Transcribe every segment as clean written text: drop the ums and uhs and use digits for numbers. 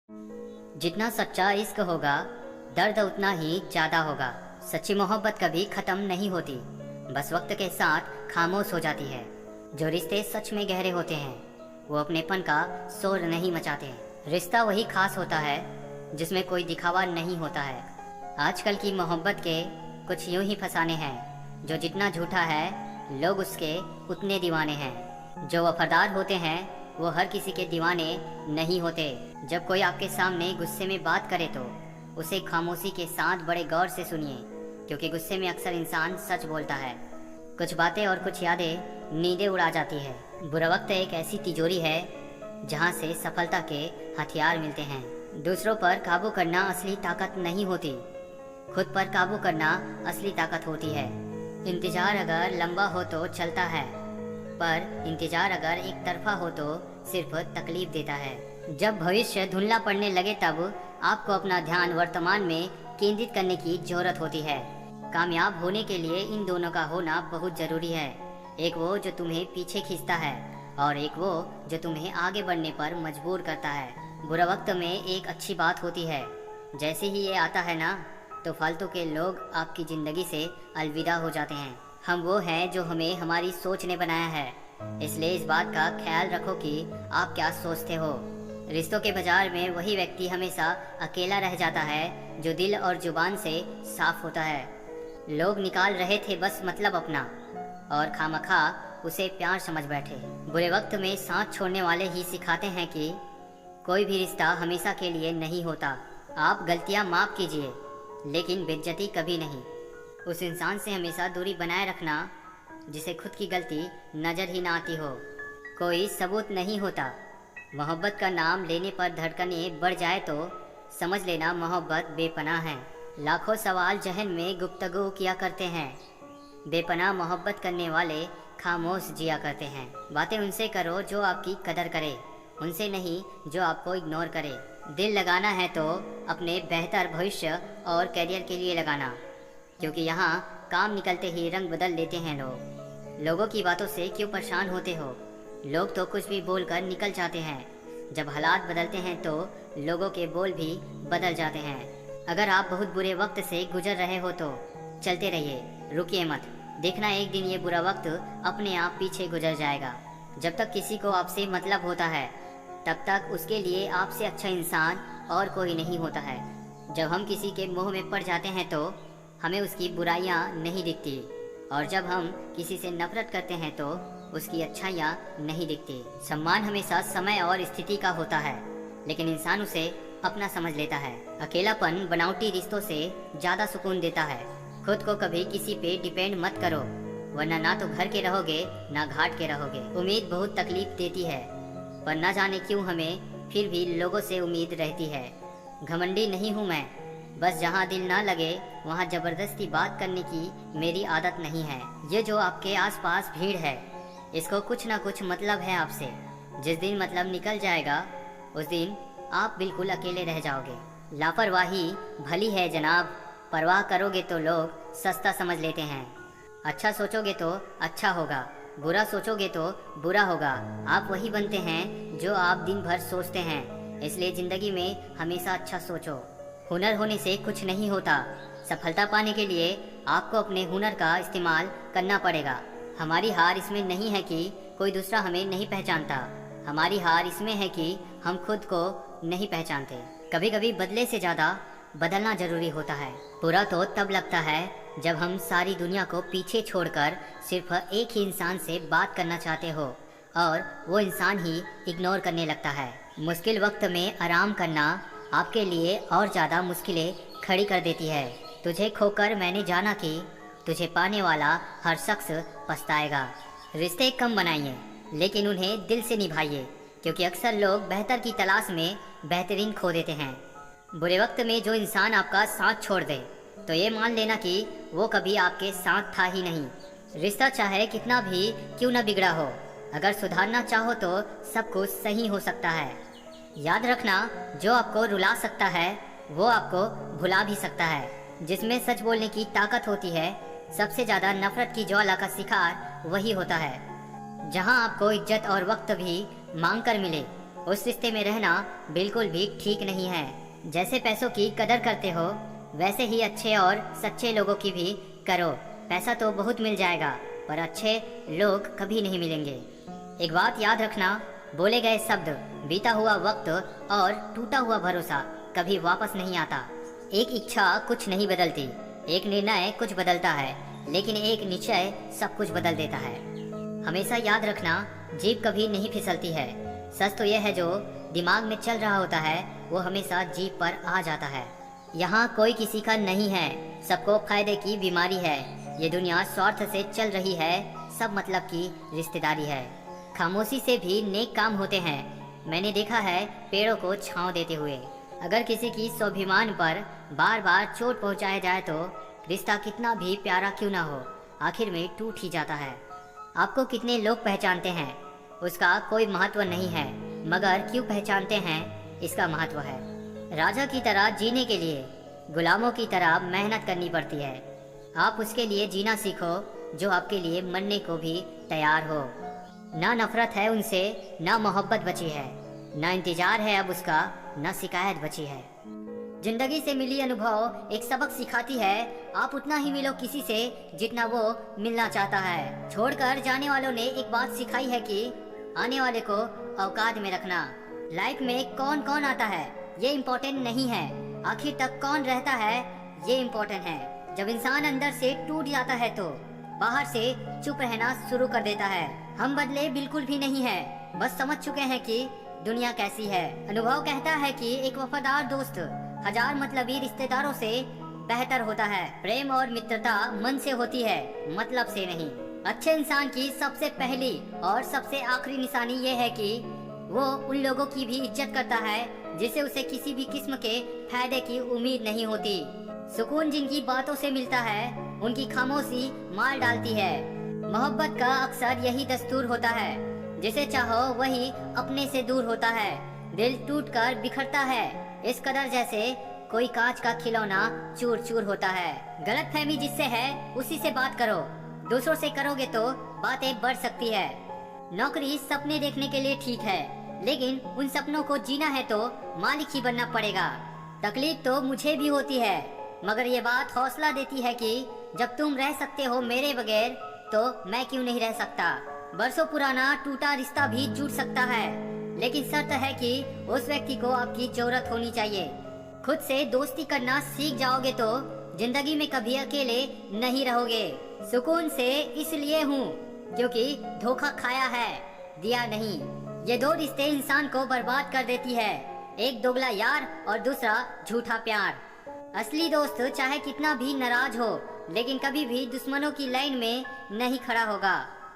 जितना सच्चा इश्क होगा, दर्द उतना ही ज्यादा होगा। सच्ची मोहब्बत कभी खत्म नहीं होती, बस वक्त के साथ खामोश हो जाती है। जो रिश्ते सच में गहरे होते हैं, वो अपनेपन का शोर नहीं मचाते। रिश्ता वही खास होता है जिसमें कोई दिखावा नहीं होता है। आजकल की मोहब्बत के कुछ यूं ही फसाने हैं, जो जितना झूठा है लोग उसके उतने दीवाने हैं। जो वफादार होते हैं वो हर किसी के दीवाने नहीं होते। जब कोई आपके सामने गुस्से में बात करे तो उसे खामोशी के साथ बड़े गौर से सुनिए, क्योंकि गुस्से में अक्सर इंसान सच बोलता है। कुछ बातें और कुछ यादें नींदें उड़ा जाती है। बुरा वक्त एक ऐसी तिजोरी है जहाँ से सफलता के हथियार मिलते हैं। दूसरों पर काबू करना असली ताकत नहीं होती, खुद पर काबू करना असली ताकत होती है। इंतजार अगर लंबा हो तो चलता है, पर इंतजार अगर एक तरफा हो तो सिर्फ तकलीफ देता है। जब भविष्य धुंधला पड़ने लगे तब आपको अपना ध्यान वर्तमान में केंद्रित करने की जरूरत होती है। कामयाब होने के लिए इन दोनों का होना बहुत जरूरी है। एक वो जो तुम्हें पीछे खींचता है और एक वो जो तुम्हें आगे बढ़ने पर मजबूर करता है। बुरा वक्त में एक अच्छी बात होती है, जैसे ही ये आता है ना तो फालतू के लोग आपकी ज़िंदगी से अलविदा हो जाते हैं। हम वो हैं जो हमें हमारी सोच ने बनाया है, इसलिए इस बात का ख्याल रखो कि आप क्या सोचते हो। रिश्तों के बाजार में वही व्यक्ति हमेशा अकेला रह जाता है जो दिल और जुबान से साफ होता है। लोग निकाल रहे थे बस मतलब अपना, और खामखा उसे प्यार समझ बैठे। बुरे वक्त में साथ छोड़ने वाले ही सिखाते हैं कि कोई भी रिश्ता हमेशा के लिए नहीं होता। आप गलतियां माफ कीजिए, लेकिन बेइज्जती कभी नहीं। उस इंसान से हमेशा दूरी बनाए रखना जिसे खुद की गलती नज़र ही ना आती हो। कोई सबूत नहीं होता। मोहब्बत का नाम लेने पर धड़कनें बढ़ जाए तो समझ लेना मोहब्बत बेपनाह है। लाखों सवाल जहन में गुफ्तगू किया करते हैं, बेपनाह मोहब्बत करने वाले खामोश जिया करते हैं। बातें उनसे करो जो आपकी कदर करे, उनसे नहीं जो आपको इग्नोर करे। दिल लगाना है तो अपने बेहतर भविष्य और करियर के लिए लगाना, क्योंकि यहाँ काम निकलते ही रंग बदल लेते हैं लोग। लोगों की बातों से क्यों परेशान होते हो? लोग तो कुछ भी बोलकर निकल जाते हैं। जब हालात बदलते हैं तो लोगों के बोल भी बदल जाते हैं। अगर आप बहुत बुरे वक्त से गुजर रहे हो तो चलते रहिए, रुकिए मत। देखना एक दिन ये बुरा वक्त अपने आप पीछे गुजर जाएगा। जब तक किसी को आपसे मतलब होता है, तब तक उसके लिए आपसे अच्छा इंसान और कोई नहीं होता है। जब हम किसी के मोह में पड़ जाते हैं तो हमें उसकी बुराइयां नहीं दिखती, और जब हम किसी से नफरत करते हैं तो उसकी अच्छाइयां नहीं दिखती। सम्मान हमेशा समय और स्थिति का होता है, लेकिन इंसान उसे अपना समझ लेता है। अकेलापन बनावटी रिश्तों से ज़्यादा सुकून देता है। खुद को कभी किसी पे डिपेंड मत करो, वरना ना तो घर के रहोगे ना घाट के रहोगे। उम्मीद बहुत तकलीफ देती है, पर ना जाने क्यों हमें फिर भी लोगों से उम्मीद रहती है। घमंडी नहीं हूँ मैं, बस जहाँ दिल ना लगे वहाँ ज़बरदस्ती बात करने की मेरी आदत नहीं है। ये जो आपके आसपास भीड़ है, इसको कुछ ना कुछ मतलब है आपसे। जिस दिन मतलब निकल जाएगा उस दिन आप बिल्कुल अकेले रह जाओगे। लापरवाही भली है जनाब, परवाह करोगे तो लोग सस्ता समझ लेते हैं। अच्छा सोचोगे तो अच्छा होगा, बुरा सोचोगे तो बुरा होगा। आप वही बनते हैं जो आप दिन भर सोचते हैं, इसलिए ज़िंदगी में हमेशा अच्छा सोचो। हुनर होने से कुछ नहीं होता। सफलता पाने के लिए आपको अपने हुनर का इस्तेमाल करना पड़ेगा। हमारी हार इसमें नहीं है कि कोई दूसरा हमें नहीं पहचानता, हमारी हार इसमें है कि हम खुद को नहीं पहचानते। कभी कभी बदले से ज़्यादा बदलना जरूरी होता है। बुरा तो तब लगता है जब हम सारी दुनिया को पीछे छोड़कर सिर्फ एक ही इंसान से बात करना चाहते हो और वो इंसान ही इग्नोर करने लगता है। मुश्किल वक्त में आराम करना आपके लिए और ज़्यादा मुश्किलें खड़ी कर देती है। तुझे खोकर मैंने जाना कि तुझे पाने वाला हर शख्स पछताएगा। रिश्ते कम बनाइए, लेकिन उन्हें दिल से निभाइए, क्योंकि अक्सर लोग बेहतर की तलाश में बेहतरीन खो देते हैं। बुरे वक्त में जो इंसान आपका साथ छोड़ दे तो ये मान लेना कि वो कभी आपके साथ था ही नहीं। रिश्ता चाहे कितना भी क्यों न बिगड़ा हो, अगर सुधारना चाहो तो सब कुछ सही हो सकता है। याद रखना, जो आपको रुला सकता है वो आपको भुला भी सकता है। जिसमें सच बोलने की ताकत होती है, सबसे ज़्यादा नफरत की ज्वाला का शिकार वही होता है। जहां आपको इज्जत और वक्त भी मांग कर मिले, उस रिश्ते में रहना बिल्कुल भी ठीक नहीं है। जैसे पैसों की कदर करते हो वैसे ही अच्छे और सच्चे लोगों की भी करो। पैसा तो बहुत मिल जाएगा पर अच्छे लोग कभी नहीं मिलेंगे। एक बात याद रखना, बोले गए शब्द, बीता हुआ वक्त और टूटा हुआ भरोसा कभी वापस नहीं आता। एक इच्छा कुछ नहीं बदलती, एक निर्णय कुछ बदलता है, लेकिन एक निश्चय सब कुछ बदल देता है। हमेशा याद रखना, जीभ कभी नहीं फिसलती है। सच तो यह है जो दिमाग में चल रहा होता है वो हमेशा जीभ पर आ जाता है। यहाँ कोई किसी का नहीं है, सबको फायदे की बीमारी है। ये दुनिया स्वार्थ से चल रही है, सब मतलब की रिश्तेदारी है। खामोशी से भी नेक काम होते हैं। मैंने देखा है पेड़ों को छांव देते हुए। अगर किसी की स्वाभिमान पर बार बार चोट पहुंचाया जाए तो रिश्ता कितना भी प्यारा क्यों ना हो, आखिर में टूट ही जाता है। आपको कितने लोग पहचानते हैं उसका कोई महत्व नहीं है, मगर क्यों पहचानते हैं इसका महत्व है। राजा की तरह जीने के लिए गुलामों की तरह मेहनत करनी पड़ती है। आप उसके लिए जीना सीखो जो आपके लिए मरने को भी तैयार हो। ना नफरत है उनसे, ना मोहब्बत बची है, ना इंतजार है अब उसका, ना शिकायत बची है। जिंदगी से मिली अनुभव एक सबक सिखाती है, आप उतना ही मिलो किसी से जितना वो मिलना चाहता है। छोड़कर जाने वालों ने एक बात सिखाई है कि आने वाले को औकात में रखना। लाइफ में कौन कौन आता है ये इम्पोर्टेंट नहीं है, आखिर तक कौन रहता है ये इम्पोर्टेंट है। जब इंसान अंदर से टूट जाता है तो बाहर से चुप रहना शुरू कर देता है। हम बदले बिल्कुल भी नहीं है, बस समझ चुके हैं कि दुनिया कैसी है। अनुभव कहता है कि एक वफादार दोस्त हजार मतलबी रिश्तेदारों से बेहतर होता है। प्रेम और मित्रता मन से होती है, मतलब से नहीं। अच्छे इंसान की सबसे पहली और सबसे आखिरी निशानी ये है कि वो उन लोगों की भी इज्जत करता है जिसे उसे किसी भी किस्म के फायदे की उम्मीद नहीं होती। सुकून जिनकी बातों से मिलता है उनकी खामोशी मार डालती है। मोहब्बत का अक्सर यही दस्तूर होता है, जिसे चाहो वही अपने से दूर होता है। दिल टूटकर बिखरता है इस कदर जैसे कोई कांच का खिलौना चूर चूर होता है। गलतफहमी जिससे है उसी से बात करो, दूसरों से करोगे तो बातें बढ़ सकती है। नौकरी सपने देखने के लिए ठीक है, लेकिन उन सपनों को जीना है तो मालिक ही बनना पड़ेगा। तकलीफ तो मुझे भी होती है, मगर ये बात हौसला देती है कि जब तुम रह सकते हो मेरे बगैर तो मैं क्यों नहीं रह सकता। बरसों पुराना टूटा रिश्ता भी जुड़ सकता है, लेकिन शर्त है कि उस व्यक्ति को आपकी जरूरत होनी चाहिए। खुद से दोस्ती करना सीख जाओगे तो जिंदगी में कभी अकेले नहीं रहोगे। सुकून से इसलिए हूँ क्योंकि धोखा खाया है, दिया नहीं। ये दो रिश्ते इंसान को बर्बाद कर देती है, एक दोगला यार और दूसरा झूठा प्यार। असली दोस्त चाहे कितना भी नाराज हो लेकिन कभी भी दुश्मनों की लाइन में नहीं खड़ा होगा।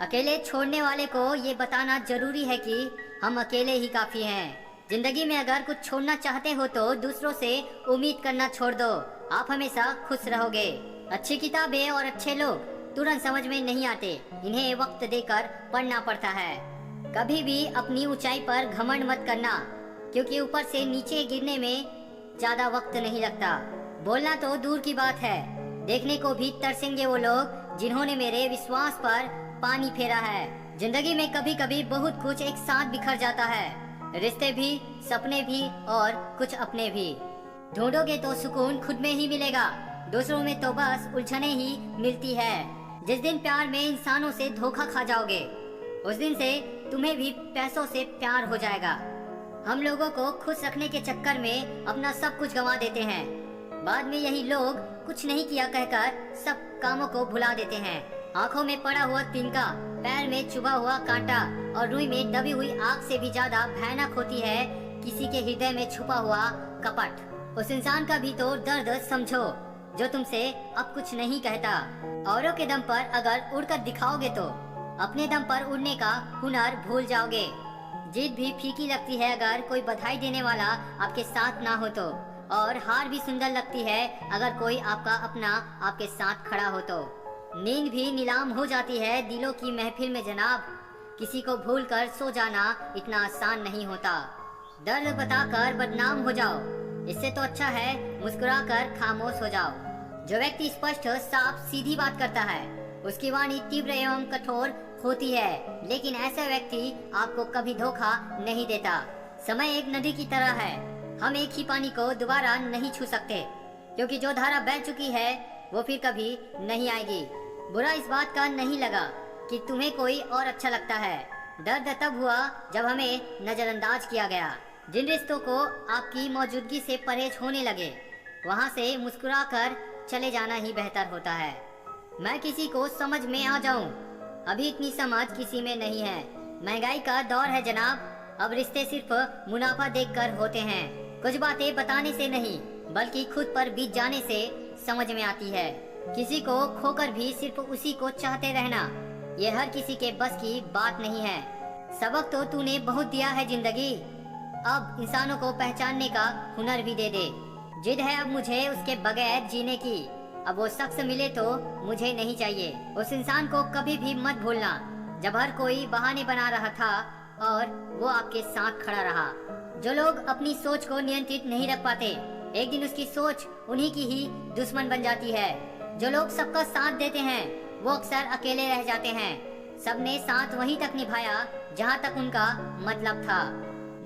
अकेले छोड़ने वाले को ये बताना जरूरी है कि हम अकेले ही काफी हैं। जिंदगी में अगर कुछ छोड़ना चाहते हो तो दूसरों से उम्मीद करना छोड़ दो, आप हमेशा खुश रहोगे। अच्छी किताबें और अच्छे लोग तुरंत समझ में नहीं आते, इन्हें वक्त देकर पढ़ना पड़ता है। कभी भी अपनी ऊंचाई पर घमंड मत करना, क्योंकि ऊपर से नीचे गिरने में ज्यादा वक्त नहीं लगता। बोलना तो दूर की बात है, देखने को भी तरसेंगे वो लोग जिन्होंने मेरे विश्वास पर पानी फेरा है। जिंदगी में कभी कभी बहुत कुछ एक साथ बिखर जाता है, रिश्ते भी, सपने भी और कुछ अपने भी। ढूंढोगे तो सुकून खुद में ही मिलेगा, दूसरों में तो बस उलझने ही मिलती है। जिस दिन प्यार में इंसानों से धोखा खा जाओगे उस दिन से तुम्हें भी पैसों से प्यार हो जाएगा। हम लोगों को खुश रखने के चक्कर में अपना सब कुछ गंवा देते हैं, बाद में यही लोग कुछ नहीं किया कहकर सब कामों को भुला देते हैं। आंखों में पड़ा हुआ तिनका, पैर में चुभा हुआ कांटा और रुई में दबी हुई आग से भी ज्यादा भयानक होती है किसी के हृदय में छुपा हुआ कपट। उस इंसान का भी तो दर्द समझो जो तुमसे अब कुछ नहीं कहता। औरों के दम पर अगर उड़कर दिखाओगे तो अपने दम पर उड़ने का हुनर भूल जाओगे। जीत भी फीकी लगती है अगर कोई बधाई देने वाला आपके साथ ना हो तो, और हार भी सुंदर लगती है अगर कोई आपका अपना आपके साथ खड़ा हो तो। नींद भी नीलाम हो जाती है दिलों की महफिल में जनाब, किसी को भूल कर सो जाना इतना आसान नहीं होता। दर्द बताकर बदनाम हो जाओ, इससे तो अच्छा है मुस्कुराकर खामोश हो जाओ। जो व्यक्ति स्पष्ट, साफ, सीधी बात करता है उसकी वाणी तीव्र एवं कठोर होती है, लेकिन ऐसा व्यक्ति आपको कभी धोखा नहीं देता। समय एक नदी की तरह है। हम एक ही पानी को दोबारा नहीं छू सकते, क्योंकि जो धारा बह चुकी है वो फिर कभी नहीं आएगी। बुरा इस बात का नहीं लगा कि तुम्हें कोई और अच्छा लगता है। दर्द तब हुआ जब हमें नजरअंदाज किया गया। जिन रिश्तों को आपकी मौजूदगी से परहेज होने लगे, वहाँ से मुस्कुराकर चले जाना ही बेहतर होता है। मैं किसी को समझ में आ जाऊं, अभी इतनी समझ किसी में नहीं है। महंगाई का दौर है जनाब, अब रिश्ते सिर्फ मुनाफा देखकर होते हैं। कुछ बातें बताने से नहीं, बल्कि खुद पर बीत जाने से समझ में आती है। किसी को खोकर भी सिर्फ उसी को चाहते रहना, ये हर किसी के बस की बात नहीं है। सबक तो तूने बहुत दिया है जिंदगी, अब इंसानों को पहचानने का हुनर भी दे दे। जिद है अब मुझे उसके बगैर जीने की। अब वो शख्स मिले तो मुझे नहीं चाहिए। उस इंसान को कभी भी मत भूलना, जब हर कोई बहाने बना रहा था और वो आपके साथ खड़ा रहा। जो लोग अपनी सोच को नियंत्रित नहीं रख पाते, एक दिन उसकी सोच उन्हीं की ही दुश्मन बन जाती है। जो लोग सबका साथ देते हैं, वो अक्सर अकेले रह जाते हैं। सबने साथ वहीं तक निभाया जहाँ तक उनका मतलब था।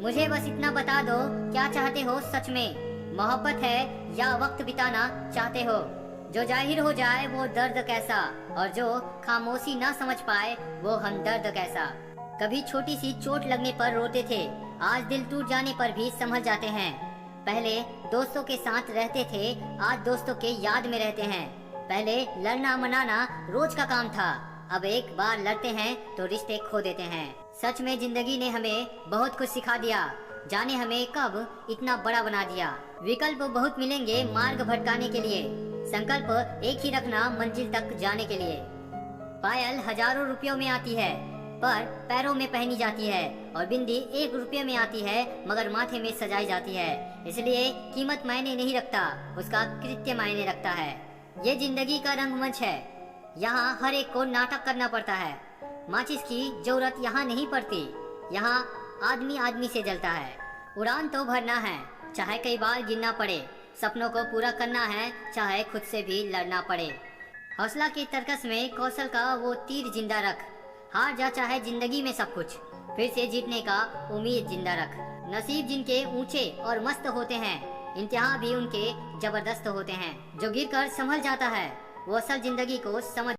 मुझे बस इतना बता दो, क्या चाहते हो सच में? मोहब्बत है या वक्त बिताना चाहते हो? जो जाहिर हो जाए वो दर्द कैसा, और जो खामोशी ना समझ पाए वो हमदर्द कैसा। कभी छोटी सी चोट लगने पर रोते थे, आज दिल टूट जाने पर भी संभल जाते हैं। पहले दोस्तों के साथ रहते थे, आज दोस्तों के याद में रहते हैं। पहले लड़ना मनाना रोज का काम था, अब एक बार लड़ते हैं तो रिश्ते खो देते हैं। सच में जिंदगी ने हमें बहुत कुछ सिखा दिया, जाने हमें कब इतना बड़ा बना दिया। विकल्प बहुत मिलेंगे मार्ग भटकाने के लिए, संकल्प एक ही रखना मंजिल तक जाने के लिए। पायल हजारों रुपयों में आती है पर पैरों में पहनी जाती है, और बिंदी 1 रुपये में आती है मगर माथे में सजाई जाती है। इसलिए कीमत मायने नहीं रखता, उसका कृत्य मायने रखता है। ये जिंदगी का रंगमंच है, यहाँ हर एक को नाटक करना पड़ता है। माचिस की जरूरत यहाँ नहीं पड़ती, यहाँ आदमी आदमी से जलता है। उड़ान तो भरना है, चाहे कई बार गिरना पड़े। सपनों को पूरा करना है, चाहे खुद से भी लड़ना पड़े। हौसला के तरकस में कौशल का वो तीर जिंदा रख। हार जा चाहे जिंदगी में सब कुछ, फिर से जीतने का उम्मीद जिंदा रख। नसीब जिनके ऊंचे और मस्त होते हैं, इम्तिहान भी उनके जबरदस्त होते हैं। जो गिरकर संभल जाता है वो असल जिंदगी को समझ